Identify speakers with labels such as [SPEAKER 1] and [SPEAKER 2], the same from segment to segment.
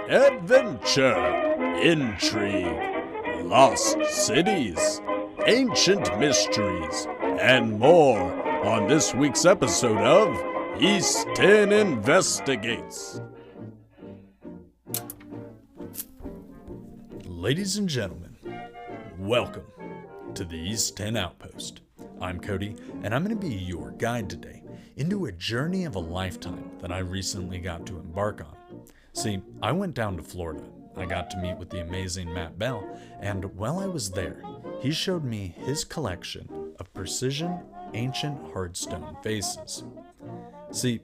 [SPEAKER 1] adventure, intrigue, lost cities, ancient mysteries, and more on this week's episode of East 10 Investigates. Ladies and gentlemen, welcome to the East 10 Outpost. I'm Cody, and I'm going to be your guide today into a journey of a lifetime that I recently got to embark on. See, I went down to Florida. I got to meet with the amazing Beall, and while I was there, he showed me his collection of precision ancient Hardstone vases. See,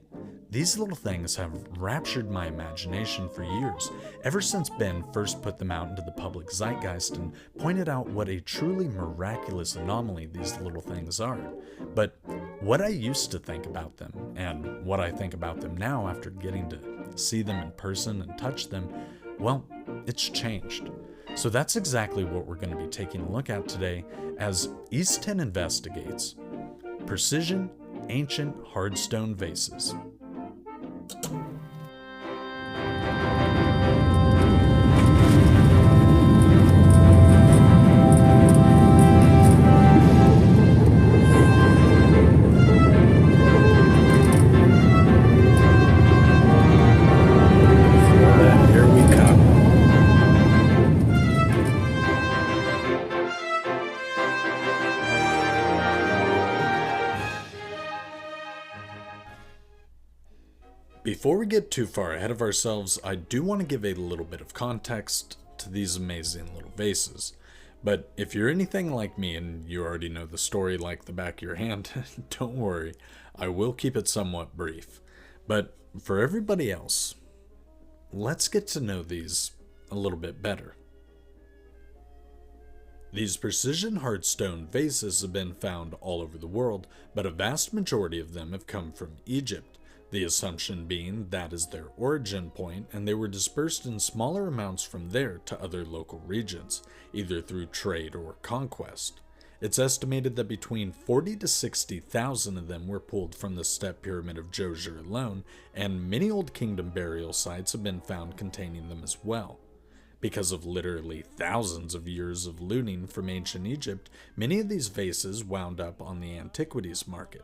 [SPEAKER 1] these little things have raptured my imagination for years, ever since Ben first put them out into the public zeitgeist and pointed out what a truly miraculous anomaly these little things are. But what I used to think about them, and what I think about them now after getting to see them in person and touch them, well, it's changed. So that's exactly what we're going to be taking a look at today as East 10 Investigates Precision Ancient Hardstone Vases. Before we get too far ahead of ourselves, I do want to give a little bit of context to these amazing little vases. But if you're anything like me and you already know the story like the back of your hand, don't worry, I will keep it somewhat brief. But for everybody else, let's get to know these a little bit better. These precision Hardstone vases have been found all over the world, but a vast majority of them have come from Egypt. The assumption being that is their origin point, and they were dispersed in smaller amounts from there to other local regions, either through trade or conquest. It's estimated that between 40 to 60,000 of them were pulled from the step pyramid of Djoser alone, and many Old Kingdom burial sites have been found containing them as well. Because of literally thousands of years of looting from ancient Egypt, many of these vases wound up on the antiquities market.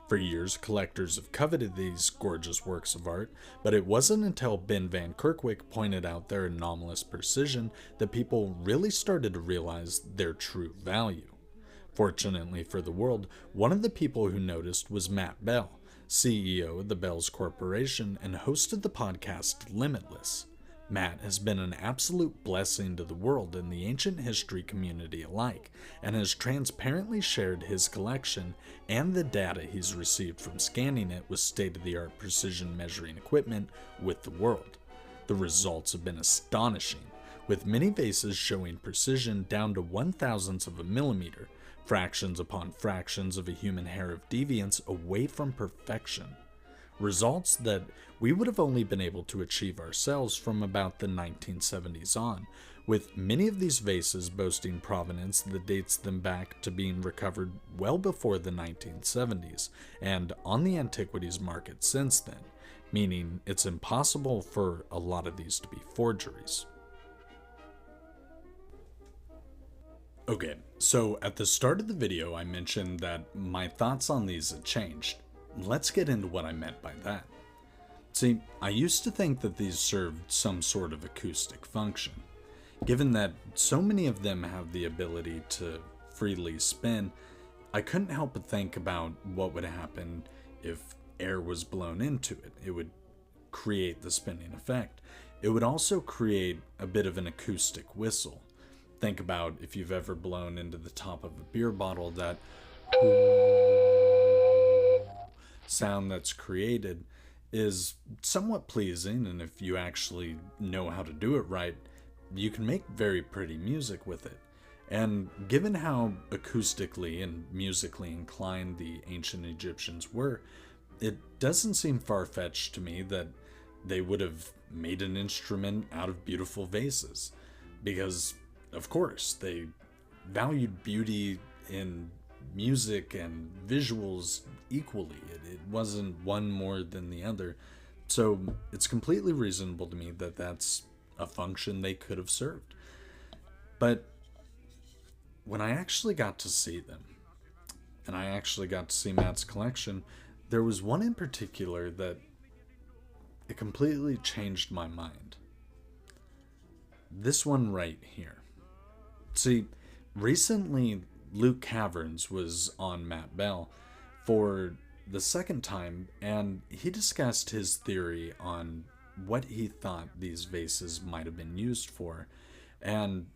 [SPEAKER 1] For years, collectors have coveted these gorgeous works of art, but it wasn't until Ben Van Kerkwijk pointed out their anomalous precision that people really started to realize their true value. Fortunately for the world, one of the people who noticed was Beall, CEO of the Bealls Corporation and host of the podcast Limitless. Matt has been an absolute blessing to the world and the ancient history community alike, and has transparently shared his collection and the data he's received from scanning it with state-of-the-art precision measuring equipment with the world. The results have been astonishing, with many vases showing precision down to 1/1000th of a millimeter, fractions upon fractions of a human hair of deviance away from perfection. Results that we would have only been able to achieve ourselves from about the 1970s on, with many of these vases boasting provenance that dates them back to being recovered well before the 1970s, and on the antiquities market since then, meaning it's impossible for a lot of these to be forgeries. Okay, so at the start of the video I mentioned that my thoughts on these had changed. Let's get into what I meant by that. See, I used to think that these served some sort of acoustic function. Given that so many of them have the ability to freely spin, I couldn't help but think about what would happen if air was blown into it. It would create the spinning effect. It would also create a bit of an acoustic whistle. Think about if you've ever blown into the top of a beer bottle, that sound that's created is somewhat pleasing, and if you actually know how to do it right, you can make very pretty music with it. And given how acoustically and musically inclined the ancient Egyptians were, it doesn't seem far-fetched to me that they would have made an instrument out of beautiful vases, because of course they valued beauty in music and visuals equally. It wasn't one more than the other. So it's completely reasonable to me that that's a function they could have served. But when I actually got to see them, and I actually got to see Matt's collection, there was one in particular that it completely changed my mind. This one right here. See, recently Luke Caverns was on Matt Beall for the second time, and he discussed his theory on what he thought these vases might have been used for. And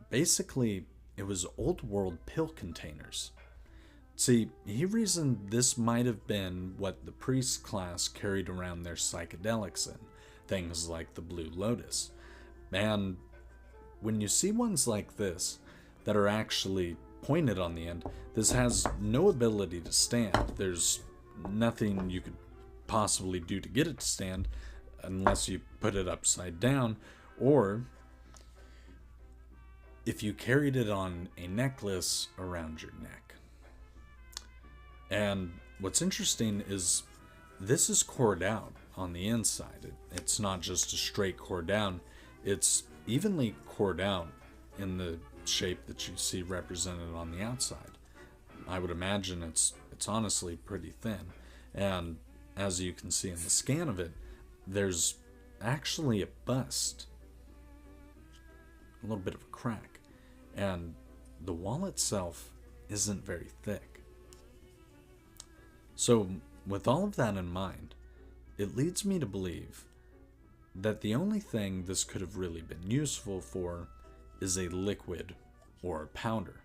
[SPEAKER 1] basically, it was old world pill containers. See, he reasoned this might have been what the priest class carried around their psychedelics in, things like the Blue Lotus. And when you see ones like this that are actually pointed on the end, this has no ability to stand. There's nothing you could possibly do to get it to stand unless you put it upside down, or if you carried it on a necklace around your neck. And what's interesting is this is cored out on the inside. It's not just a straight core down. It's evenly cored out in the shape that you see represented on the outside. I would imagine it's honestly pretty thin. And as you can see in the scan of it, there's actually a bust. A little bit of a crack. And the wall itself isn't very thick. So, with all of that in mind, it leads me to believe that the only thing this could have really been useful for is a liquid or a powder.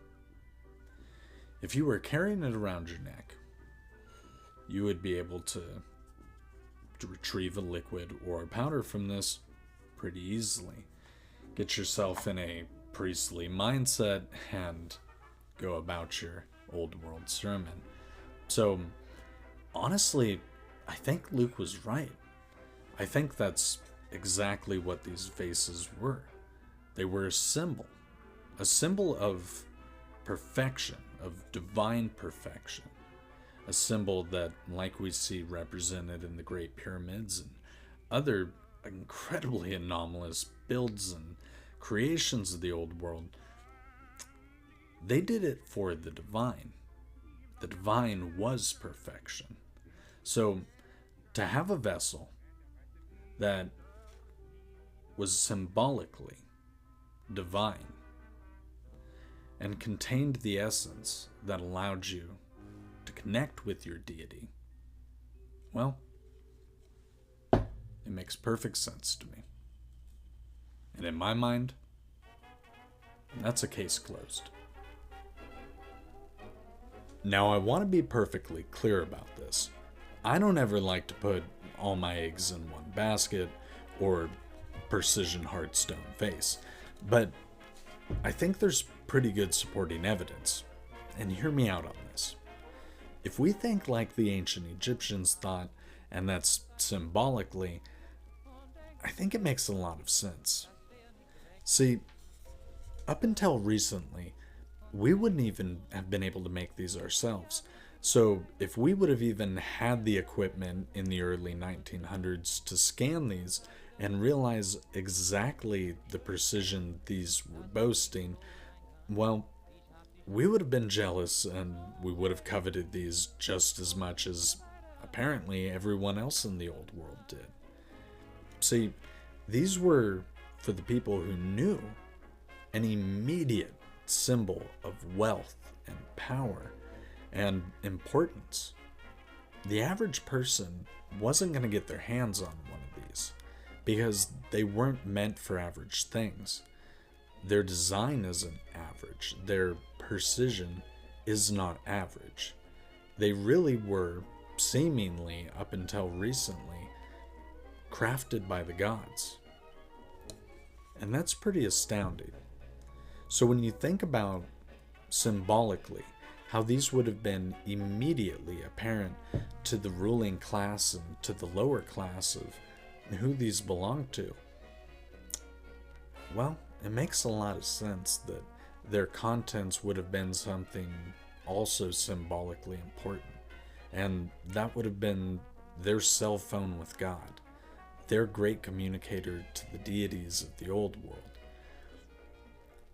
[SPEAKER 1] If you were carrying it around your neck, you would be able to retrieve a liquid or a powder from this pretty easily. Get yourself in a priestly mindset and go about your old world sermon. So, honestly, I think Luke was right. I think that's exactly what these vases were. They were a symbol of perfection, of divine perfection. A symbol that, like we see represented in the Great Pyramids and other incredibly anomalous builds and creations of the old world, they did it for the divine. The divine was perfection. So, to have a vessel that was symbolically divine and contained the essence that allowed you to connect with your deity, well, it makes perfect sense to me. And in my mind, that's a case closed. Now, I want to be perfectly clear about this. I don't ever like to put all my eggs in one basket or precision Hardstone vase, but I think there's pretty good supporting evidence. And hear me out on this. If we think like the ancient Egyptians thought, and that's symbolically, I think it makes a lot of sense. See, up until recently, we wouldn't even have been able to make these ourselves. So if we would have even had the equipment in the early 1900s to scan these and realize exactly the precision these were boasting, well, we would have been jealous and we would have coveted these just as much as apparently everyone else in the old world did. See, these were, for the people who knew, an immediate symbol of wealth and power and importance. The average person wasn't going to get their hands on one of these because they weren't meant for average things. Their design isn't average. Their precision is not average. They really were, seemingly up until recently, crafted by the gods. And that's pretty astounding. So when you think about symbolically how these would have been immediately apparent to the ruling class and to the lower class of who these belonged to, well, it makes a lot of sense that their contents would have been something also symbolically important. And that would have been their cell phone with God, They're a great communicator to the deities of the old world.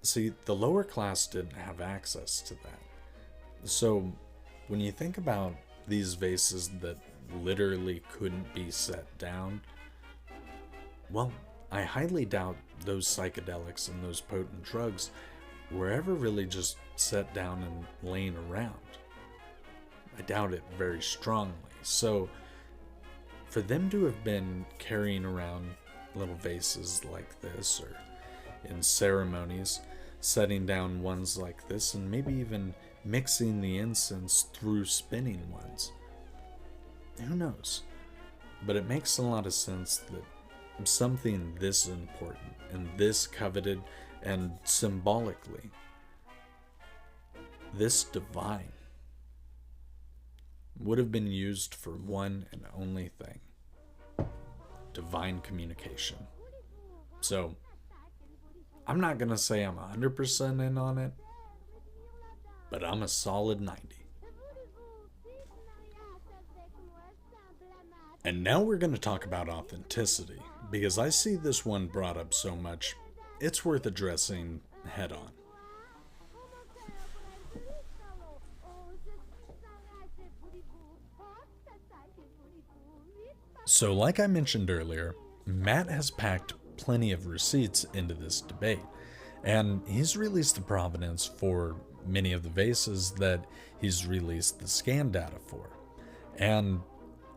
[SPEAKER 1] See, the lower class didn't have access to that. So, when you think about these vases that literally couldn't be set down, well, I highly doubt those psychedelics and those potent drugs were ever really just set down and laying around. I doubt it very strongly. So, for them to have been carrying around little vases like this, or in ceremonies, setting down ones like this, and maybe even mixing the incense through spinning ones, who knows? But it makes a lot of sense that something this important and this coveted and symbolically this divine would have been used for one and only thing: divine communication. So, I'm not going to say I'm 100% in on it, but I'm a solid 90. And now we're going to talk about authenticity, because I see this one brought up so much, it's worth addressing head on. So, like I mentioned earlier, Matt has packed plenty of receipts into this debate, and he's released the provenance for many of the vases that he's released the scan data for. And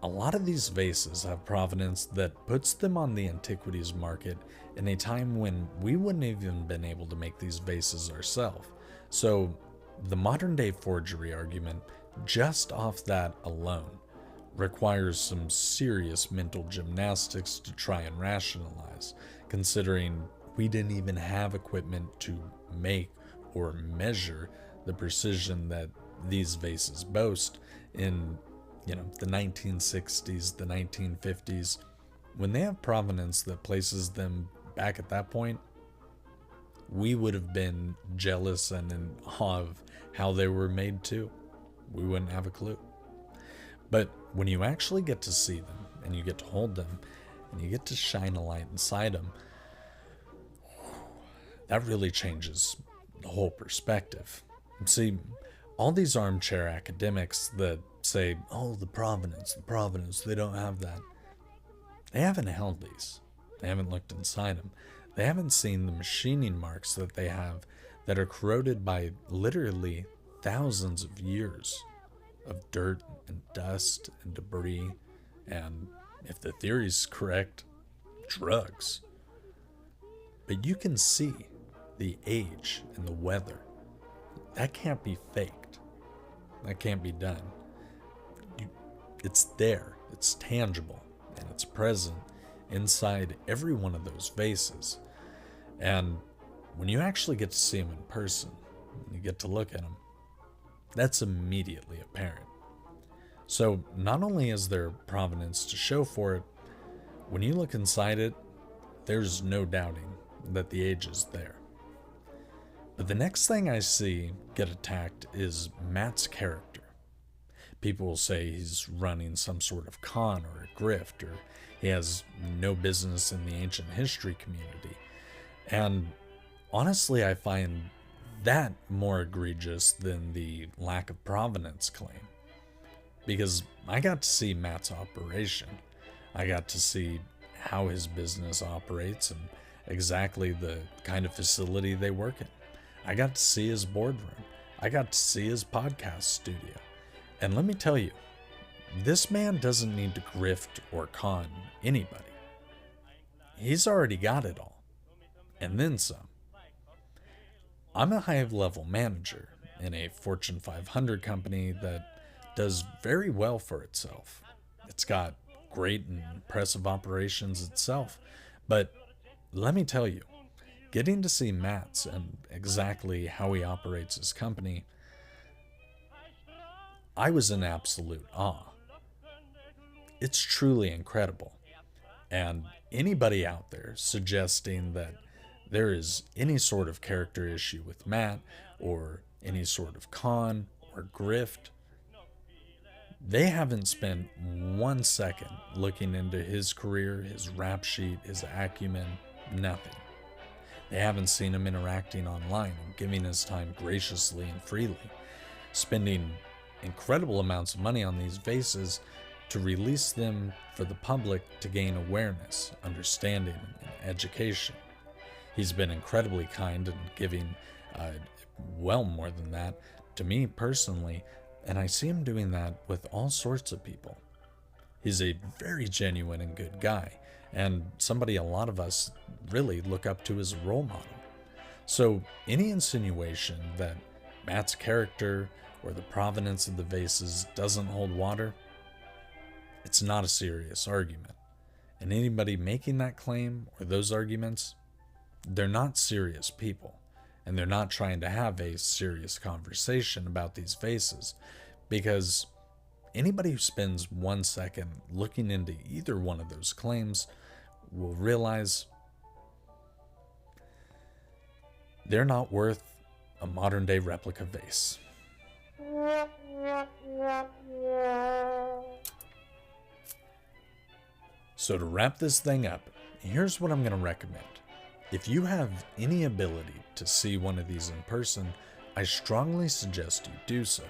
[SPEAKER 1] a lot of these vases have provenance that puts them on the antiquities market in a time when we wouldn't even been able to make these vases ourselves. So the modern day forgery argument, just off that alone, requires some serious mental gymnastics to try and rationalize, considering we didn't even have equipment to make or measure the precision that these vases boast in, the 1960s, the 1950s. When they have provenance that places them back at that point, we would have been jealous and in awe of how they were made too. We wouldn't have a clue. But when you actually get to see them, and you get to hold them, and you get to shine a light inside them, that really changes the whole perspective. See, all these armchair academics that say, oh, the provenance, they don't have that. They haven't held these. They haven't looked inside them. They haven't seen the machining marks that they have that are corroded by literally thousands of years of dirt and dust and debris, and if the theory's correct, drugs. But you can see the age and the weather. That can't be faked. That can't be done. It's there, it's tangible, and it's present inside every one of those vases. And when you actually get to see them in person, when you get to look at them, that's immediately apparent. So not only is there provenance to show for it, when you look inside it, there's no doubting that the age is there. But the next thing I see get attacked is Matt's character. People will say he's running some sort of con or a grift, or he has no business in the ancient history community. And honestly, I find that more egregious than the lack of provenance claim. Because I got to see Matt's operation. I got to see how his business operates and exactly the kind of facility they work in. I got to see his boardroom. I got to see his podcast studio. And let me tell you, this man doesn't need to grift or con anybody. He's already got it all. And then some. I'm a high-level manager in a Fortune 500 company that does very well for itself. It's got great and impressive operations itself. But let me tell you, getting to see Matt's and exactly how he operates his company, I was in absolute awe. It's truly incredible. And anybody out there suggesting that there is any sort of character issue with Matt, or any sort of con or grift, They haven't spent 1 second looking into his career, his rap sheet, his acumen, nothing. They haven't seen him interacting online and giving his time graciously and freely, spending incredible amounts of money on these vases to release them for the public to gain awareness, understanding, and education. He's been incredibly kind and giving well more than that to me personally, and I see him doing that with all sorts of people. He's a very genuine and good guy, and somebody a lot of us really look up to as a role model. So any insinuation that Matt's character or the provenance of the vases doesn't hold water, it's not a serious argument. And anybody making that claim or those arguments, they're not serious people. And they're not trying to have a serious conversation about these vases, because anybody who spends 1 second looking into either one of those claims will realize they're not worth a modern day replica vase. So to wrap this thing up, here's what I'm going to recommend. If you have any ability to see one of these in person, I strongly suggest you do so.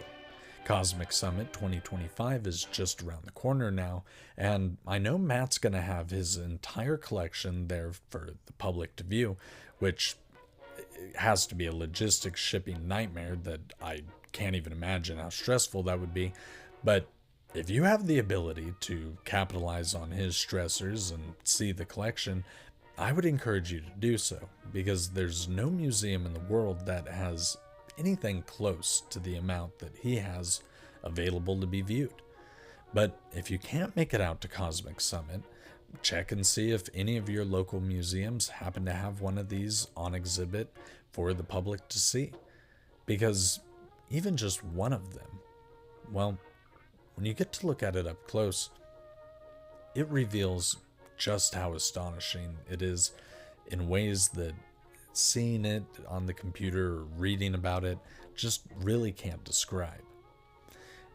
[SPEAKER 1] Cosmic Summit 2025 is just around the corner now, and I know Matt's going to have his entire collection there for the public to view, which has to be a logistics shipping nightmare that I can't even imagine how stressful that would be. But if you have the ability to capitalize on his stressors and see the collection, I would encourage you to do so, because there's no museum in the world that has anything close to the amount that he has available to be viewed. But if you can't make it out to Cosmic Summit, check and see if any of your local museums happen to have one of these on exhibit for the public to see. Because even just one of them, well, when you get to look at it up close, it reveals just how astonishing it is in ways that seeing it on the computer or reading about it just really can't describe.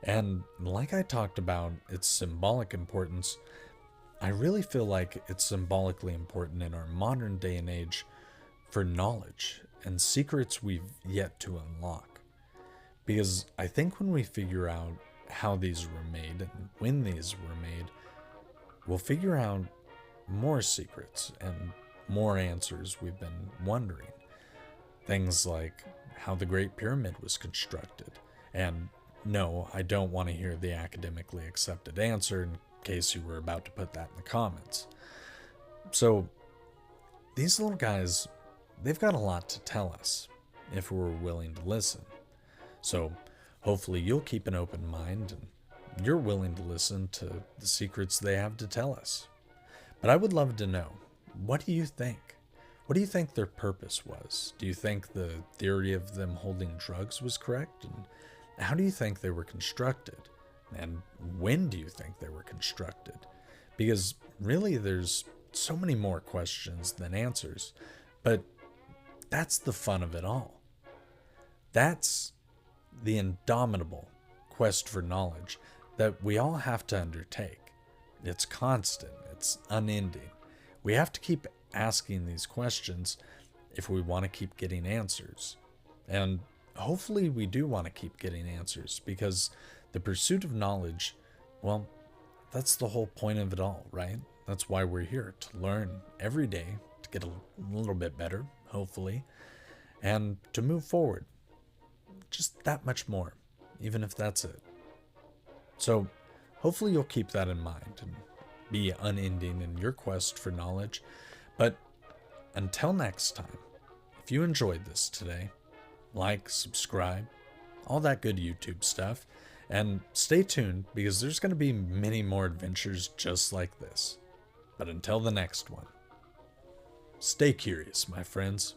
[SPEAKER 1] And like I talked about its symbolic importance, I really feel like it's symbolically important in our modern day and age for knowledge and secrets we've yet to unlock. Because I think when we figure out how these were made and when these were made, we'll figure out more secrets and more answers we've been wondering. Things like how the Great Pyramid was constructed. And no, I don't want to hear the academically accepted answer in case you were about to put that in the comments. So these little guys, they've got a lot to tell us if we're willing to listen. So hopefully you'll keep an open mind and you're willing to listen to the secrets they have to tell us. But I would love to know, what do you think? What do you think their purpose was? Do you think the theory of them holding drugs was correct? And how do you think they were constructed? And when do you think they were constructed? Because really there's so many more questions than answers, but that's the fun of it all. That's the indomitable quest for knowledge that we all have to undertake. It's constant. It's unending. We have to keep asking these questions if we want to keep getting answers. And hopefully we do want to keep getting answers, because the pursuit of knowledge, well, that's the whole point of it all, right? That's why we're here, to learn every day, to get a little bit better, hopefully, and to move forward. Just that much more, even if that's it. So hopefully you'll keep that in mind and be unending in your quest for knowledge. But until next time, if you enjoyed this today, like, subscribe, all that good YouTube stuff, and stay tuned, because there's going to be many more adventures just like this. But until the next one, stay curious, my friends.